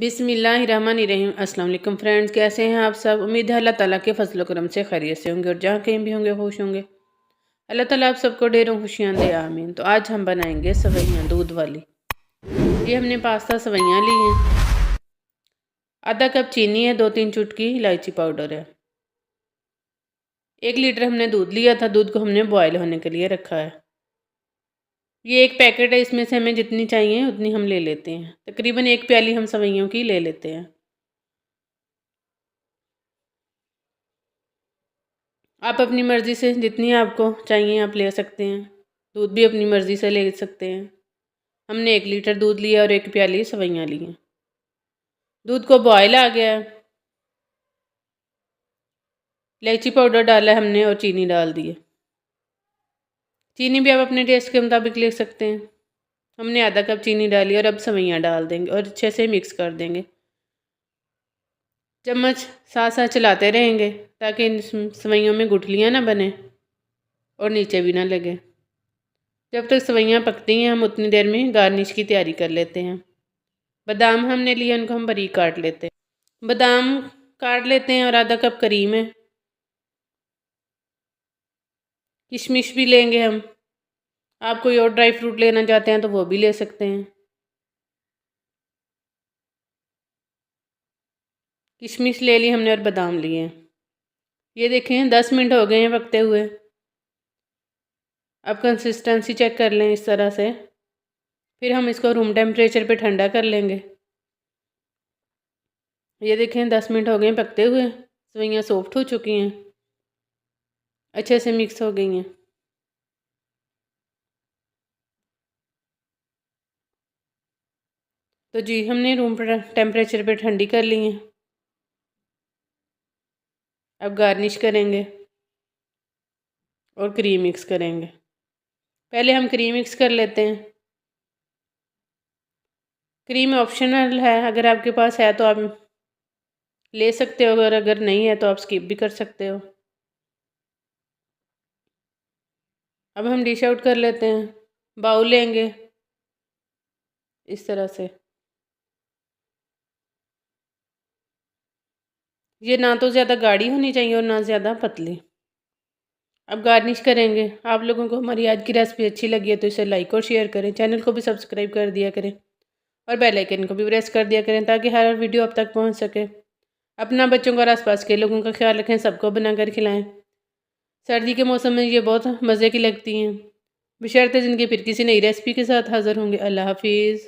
बिस्मिल्लाहिर्रहमानिर्रहीम। अस्सलाम वालेकुम फ्रेंड्स, कैसे हैं आप सब। उम्मीद है अल्लाह ताला के फजल करम से खैरियत से होंगे और जहाँ कहीं भी होंगे खुश होंगे। अल्लाह ताला आप सबको ढेरों खुशियाँ दे, आमीन। तो आज हम बनाएंगे सवैयाँ दूध वाली। ये हमने पास्ता सवैयाँ ली हैं। आधा कप चीनी है, 2-3 चुटकी इलायची पाउडर है। 1 लीटर हमने दूध लिया था। दूध को हमने बॉयल होने के लिए रखा है। ये एक पैकेट है, इसमें से हमें जितनी चाहिए उतनी हम ले लेते हैं। तकरीबन 1 प्याली हम सवैयों की ले लेते हैं। आप अपनी मर्ज़ी से जितनी आपको चाहिए आप ले सकते हैं। दूध भी अपनी मर्ज़ी से ले सकते हैं। हमने 1 लीटर दूध लिया और 1 प्याली सवैयाँ ली हैं। दूध को बॉयल आ गया है। इलायची पाउडर डाला है हमने और चीनी डाल दी है। चीनी भी आप अपने टेस्ट के मुताबिक ले सकते हैं। हमने आधा कप चीनी डाली और अब सवैयाँ डाल देंगे और अच्छे से मिक्स कर देंगे। चम्मच साथ साथ चलाते रहेंगे ताकि इन सवैयों में गुठलियाँ ना बने और नीचे भी ना लगे। जब तक सवैयाँ पकती हैं हम उतनी देर में गार्निश की तैयारी कर लेते हैं। बादाम हमने लिए, उनको हम बारीक काट लेते हैं। बादाम काट लेते हैं और आधा कप करीम है। किशमिश भी लेंगे हम। आप कोई और ड्राई फ्रूट लेना चाहते हैं तो वो भी ले सकते हैं। किशमिश ले ली हमने और बादाम लिए। ये देखें 10 मिनट हो गए हैं पकते हुए। अब कंसिस्टेंसी चेक कर लें इस तरह से। फिर हम इसको रूम टेम्परेचर पे ठंडा कर लेंगे। ये देखें 10 मिनट हो गए हैं पकते हुए। सवैयाँ सॉफ्ट हो चुकी हैं, अच्छे से मिक्स हो गई हैं। तो जी हमने रूम टेम्परेचर पे ठंडी कर ली हैं। अब गार्निश करेंगे और क्रीम मिक्स करेंगे। पहले हम क्रीम मिक्स कर लेते हैं। क्रीम ऑप्शनल है, अगर आपके पास है तो आप ले सकते हो, अगर नहीं है तो आप स्किप भी कर सकते हो। अब हम डिश आउट कर लेते हैं। बाउल लेंगे इस तरह से। ये ना तो ज़्यादा गाढ़ी होनी चाहिए और ना ज़्यादा पतली। अब गार्निश करेंगे। आप लोगों को हमारी आज की रेसिपी अच्छी लगी है तो इसे लाइक और शेयर करें। चैनल को भी सब्सक्राइब कर दिया करें और बेल आइकन को भी प्रेस कर दिया करें ताकि हर वीडियो आप तक पहुंच सके। अपना, बच्चों को और आसपास के लोगों का ख्याल रखें। सबको बनाकर खिलाएं। सर्दी के मौसम में ये बहुत मज़े की लगती हैं। बशर्ते ज़िंदगी फिर किसी नई रेसिपी के साथ हाज़िर होंगे। अल्लाह हाफिज़।